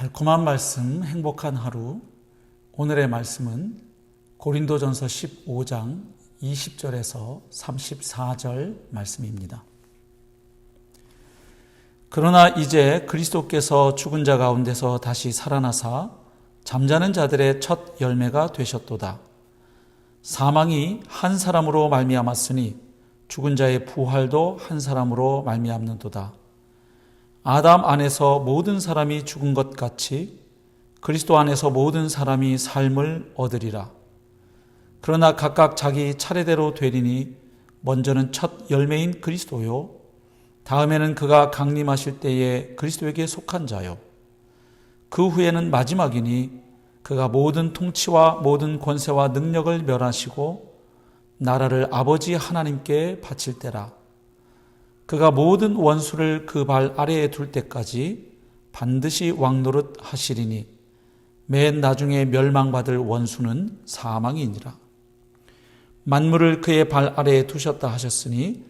달콤한 말씀, 행복한 하루. 오늘의 말씀은 고린도전서 15장 20절에서 34절 말씀입니다. 그러나 이제 그리스도께서 죽은 자 가운데서 다시 살아나사 잠자는 자들의 첫 열매가 되셨도다. 사망이 한 사람으로 말미암았으니 죽은 자의 부활도 한 사람으로 말미암는도다. 아담 안에서 모든 사람이 죽은 것 같이 그리스도 안에서 모든 사람이 삶을 얻으리라. 그러나 각각 자기 차례대로 되리니 먼저는 첫 열매인 그리스도요, 다음에는 그가 강림하실 때에 그리스도에게 속한 자요, 그 후에는 마지막이니 그가 모든 통치와 모든 권세와 능력을 멸하시고 나라를 아버지 하나님께 바칠 때라. 그가 모든 원수를 그 발 아래에 둘 때까지 반드시 왕노릇 하시리니 맨 나중에 멸망받을 원수는 사망이니라. 만물을 그의 발 아래에 두셨다 하셨으니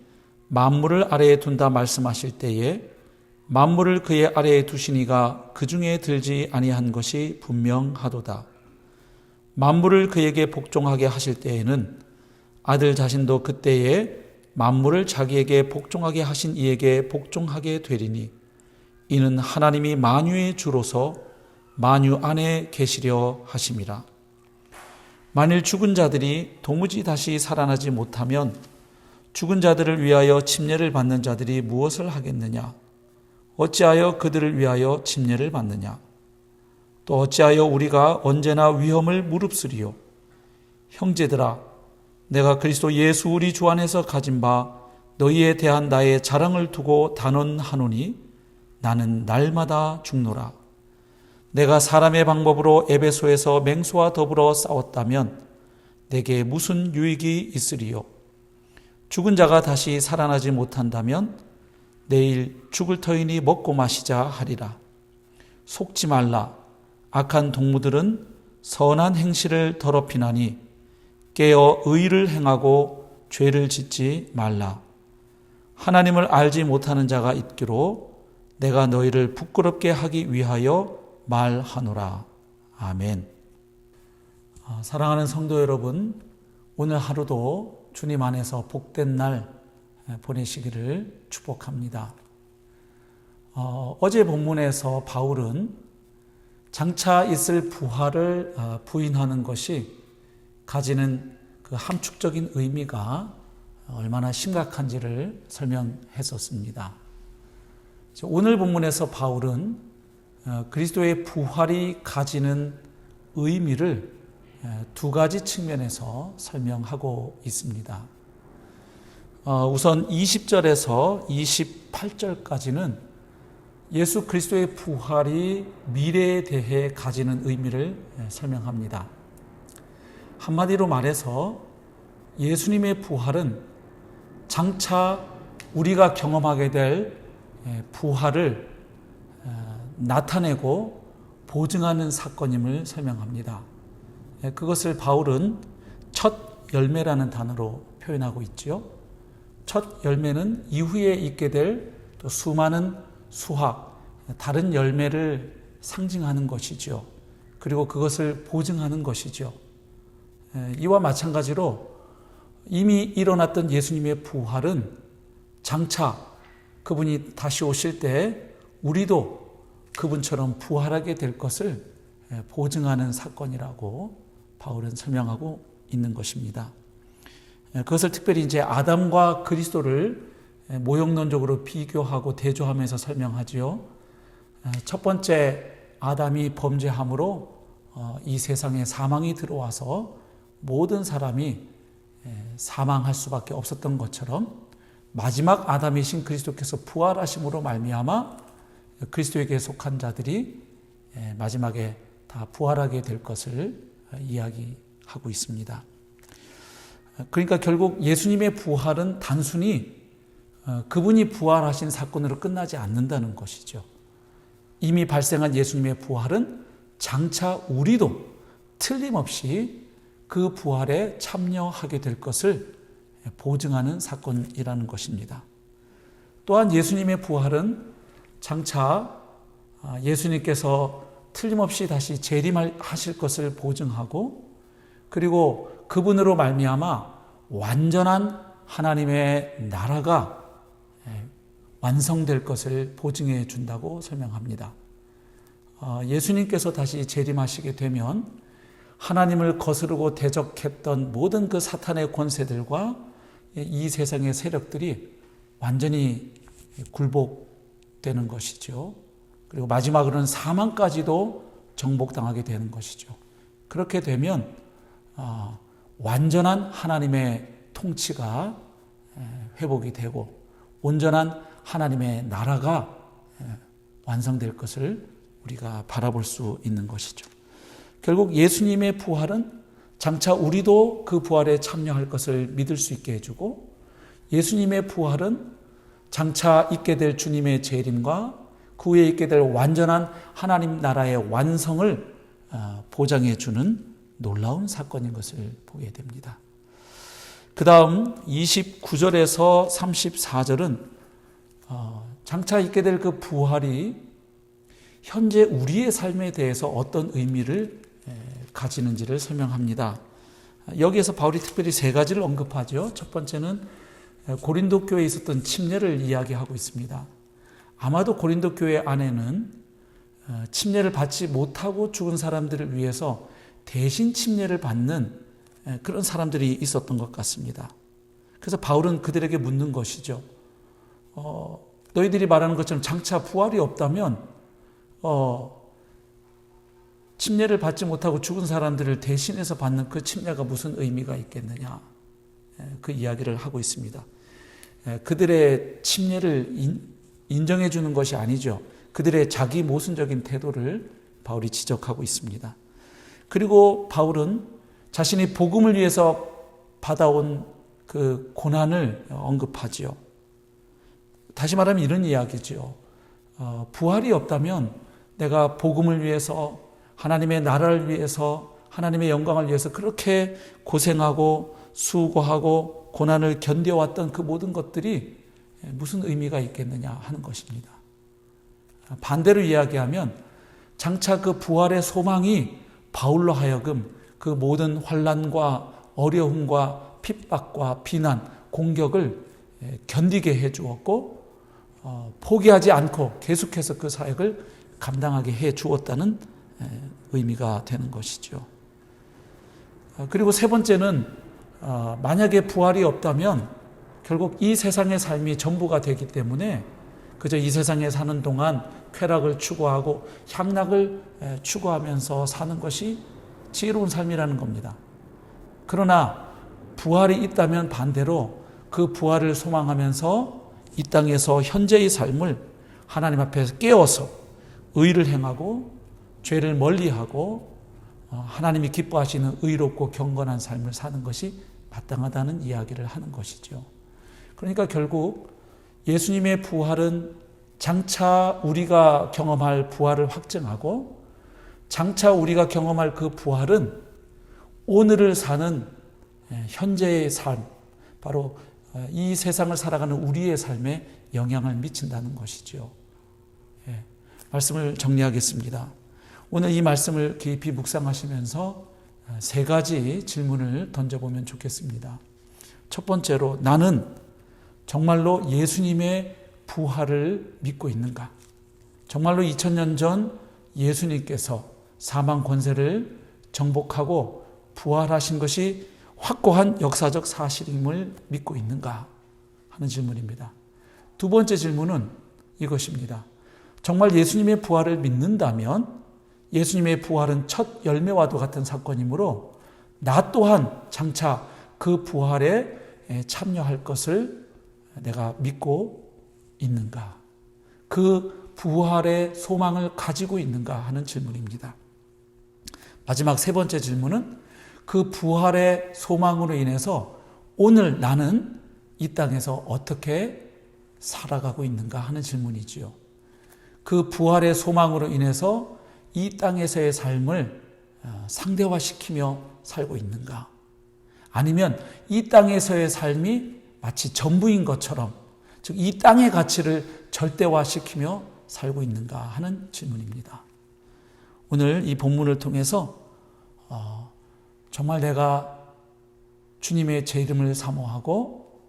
만물을 아래에 둔다 말씀하실 때에 만물을 그의 아래에 두시니가 그 중에 들지 아니한 것이 분명하도다. 만물을 그에게 복종하게 하실 때에는 아들 자신도 그때에 만물을 자기에게 복종하게 하신 이에게 복종하게 되리니 이는 하나님이 만유의 주로서 만유 안에 계시려 하심이라. 만일 죽은 자들이 도무지 다시 살아나지 못하면 죽은 자들을 위하여 침례를 받는 자들이 무엇을 하겠느냐? 어찌하여 그들을 위하여 침례를 받느냐? 또 어찌하여 우리가 언제나 위험을 무릅쓰리요? 형제들아, 내가 그리스도 예수 우리 주 안에서 가진 바 너희에 대한 나의 자랑을 두고 단언하노니 나는 날마다 죽노라. 내가 사람의 방법으로 에베소에서 맹수와 더불어 싸웠다면 내게 무슨 유익이 있으리요? 죽은 자가 다시 살아나지 못한다면 내일 죽을 터이니 먹고 마시자 하리라. 속지 말라. 악한 동무들은 선한 행실을 더럽히나니 깨어 의를 행하고 죄를 짓지 말라. 하나님을 알지 못하는 자가 있기로 내가 너희를 부끄럽게 하기 위하여 말하노라. 아멘. 사랑하는 성도 여러분, 오늘 하루도 주님 안에서 복된 날 보내시기를 축복합니다. 어제 본문에서 바울은 장차 있을 부활을 부인하는 것이 가지는 그 함축적인 의미가 얼마나 심각한지를 설명했었습니다. 오늘 본문에서 바울은 그리스도의 부활이 가지는 의미를 두 가지 측면에서 설명하고 있습니다. 우선 20절에서 28절까지는 예수 그리스도의 부활이 미래에 대해 가지는 의미를 설명합니다. 한마디로 말해서 예수님의 부활은 장차 우리가 경험하게 될 부활을 나타내고 보증하는 사건임을 설명합니다. 그것을 바울은 첫 열매라는 단어로 표현하고 있죠. 첫 열매는 이후에 있게 될 또 수많은 수확, 다른 열매를 상징하는 것이죠. 그리고 그것을 보증하는 것이죠. 이와 마찬가지로 이미 일어났던 예수님의 부활은 장차 그분이 다시 오실 때 우리도 그분처럼 부활하게 될 것을 보증하는 사건이라고 바울은 설명하고 있는 것입니다. 그것을 특별히 이제 아담과 그리스도를 모형론적으로 비교하고 대조하면서 설명하지요. 첫 번째 아담이 범죄함으로 이 세상에 사망이 들어와서 모든 사람이 사망할 수밖에 없었던 것처럼 마지막 아담이신 그리스도께서 부활하심으로 말미암아 그리스도에게 속한 자들이 마지막에 다 부활하게 될 것을 이야기하고 있습니다. 그러니까 결국 예수님의 부활은 단순히 그분이 부활하신 사건으로 끝나지 않는다는 것이죠. 이미 발생한 예수님의 부활은 장차 우리도 틀림없이 그 부활에 참여하게 될 것을 보증하는 사건이라는 것입니다. 또한 예수님의 부활은 장차 예수님께서 틀림없이 다시 재림하실 것을 보증하고, 그리고 그분으로 말미암아 완전한 하나님의 나라가 완성될 것을 보증해 준다고 설명합니다. 예수님께서 다시 재림하시게 되면 하나님을 거스르고 대적했던 모든 그 사탄의 권세들과 이 세상의 세력들이 완전히 굴복되는 것이죠. 그리고 마지막으로는 사망까지도 정복당하게 되는 것이죠. 그렇게 되면 완전한 하나님의 통치가 회복이 되고 온전한 하나님의 나라가 완성될 것을 우리가 바라볼 수 있는 것이죠. 결국 예수님의 부활은 장차 우리도 그 부활에 참여할 것을 믿을 수 있게 해주고, 예수님의 부활은 장차 있게 될 주님의 재림과 그 후에 있게 될 완전한 하나님 나라의 완성을 보장해 주는 놀라운 사건인 것을 보게 됩니다. 그 다음 29절에서 34절은 장차 있게 될 그 부활이 현재 우리의 삶에 대해서 어떤 의미를 가지는지를 설명합니다. 여기에서 바울이 특별히 세 가지를 언급하죠. 첫 번째는 고린도 교회에 있었던 침례를 이야기하고 있습니다. 아마도 고린도 교회 안에는 침례를 받지 못하고 죽은 사람들을 위해서 대신 침례를 받는 그런 사람들이 있었던 것 같습니다. 그래서 바울은 그들에게 묻는 것이죠. 너희들이 말하는 것처럼 장차 부활이 없다면 침례를 받지 못하고 죽은 사람들을 대신해서 받는 그 침례가 무슨 의미가 있겠느냐, 그 이야기를 하고 있습니다. 그들의 침례를 인정해 주는 것이 아니죠. 그들의 자기 모순적인 태도를 바울이 지적하고 있습니다. 그리고 바울은 자신이 복음을 위해서 받아온 그 고난을 언급하지요. 다시 말하면 이런 이야기죠. 부활이 없다면 내가 복음을 위해서, 하나님의 나라를 위해서, 하나님의 영광을 위해서 그렇게 고생하고 수고하고 고난을 견뎌왔던 그 모든 것들이 무슨 의미가 있겠느냐 하는 것입니다. 반대로 이야기하면 장차 그 부활의 소망이 바울로 하여금 그 모든 환난과 어려움과 핍박과 비난, 공격을 견디게 해 주었고, 포기하지 않고 계속해서 그 사역을 감당하게 해 주었다는 의미가 되는 것이죠. 그리고 세 번째는 만약에 부활이 없다면 결국 이 세상의 삶이 전부가 되기 때문에 그저 이 세상에 사는 동안 쾌락을 추구하고 향락을 추구하면서 사는 것이 지혜로운 삶이라는 겁니다. 그러나 부활이 있다면 반대로 그 부활을 소망하면서 이 땅에서 현재의 삶을 하나님 앞에서 깨어서 의를 행하고 죄를 멀리하고 하나님이 기뻐하시는 의롭고 경건한 삶을 사는 것이 마땅하다는 이야기를 하는 것이죠. 그러니까 결국 예수님의 부활은 장차 우리가 경험할 부활을 확증하고, 장차 우리가 경험할 그 부활은 오늘을 사는 현재의 삶, 바로 이 세상을 살아가는 우리의 삶에 영향을 미친다는 것이죠. 말씀을 정리하겠습니다. 오늘 이 말씀을 깊이 묵상하시면서 세 가지 질문을 던져보면 좋겠습니다. 첫 번째로, 나는 정말로 예수님의 부활을 믿고 있는가? 정말로 2000년 전 예수님께서 사망 권세를 정복하고 부활하신 것이 확고한 역사적 사실임을 믿고 있는가 하는 질문입니다. 두 번째 질문은 이것입니다. 정말 예수님의 부활을 믿는다면 예수님의 부활은 첫 열매와도 같은 사건이므로 나 또한 장차 그 부활에 참여할 것을 내가 믿고 있는가? 그 부활의 소망을 가지고 있는가 하는 질문입니다. 마지막 세 번째 질문은 그 부활의 소망으로 인해서 오늘 나는 이 땅에서 어떻게 살아가고 있는가 하는 질문이지요. 그 부활의 소망으로 인해서 이 땅에서의 삶을 상대화시키며 살고 있는가? 아니면 이 땅에서의 삶이 마치 전부인 것처럼, 즉 이 땅의 가치를 절대화시키며 살고 있는가 하는 질문입니다. 오늘 이 본문을 통해서 정말 내가 주님의 제 이름을 사모하고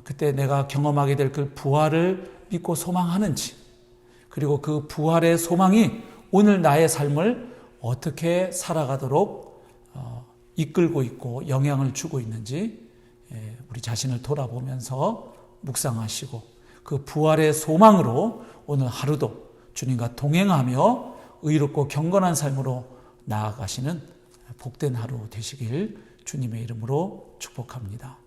그때 내가 경험하게 될 그 부활을 믿고 소망하는지, 그리고 그 부활의 소망이 오늘 나의 삶을 어떻게 살아가도록 이끌고 있고 영향을 주고 있는지 우리 자신을 돌아보면서 묵상하시고 그 부활의 소망으로 오늘 하루도 주님과 동행하며 의롭고 경건한 삶으로 나아가시는 복된 하루 되시길 주님의 이름으로 축복합니다.